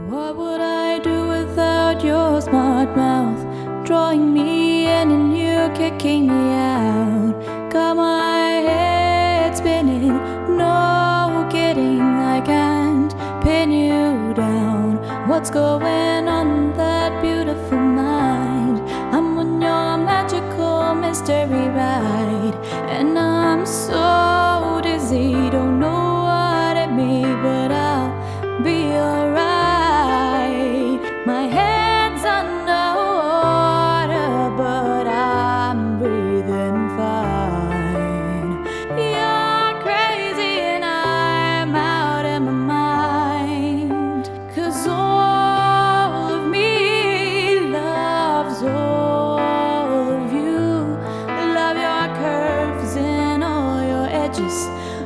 What would I do without your smart mouth? Drawing me in and you kicking me out. Got my head spinning, no kidding, I can't pin you down. What's going on in that beautiful mind? I'm on your magical mystery ride, and I'm so dizzy, don't know what it means, but I'll be alright. My head's underwater, but I'm breathing fine. You're crazy and I'm out of my mind, 'cause all of me loves all of you. Love your curves and all your edges,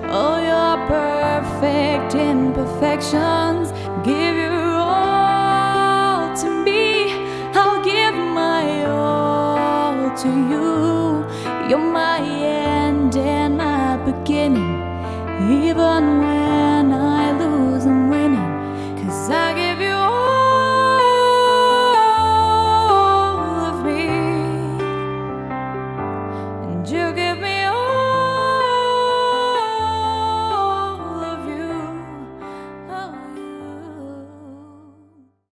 all your perfect imperfections. Give your all to me, I'll give my all to you. You're my end and my beginning, even when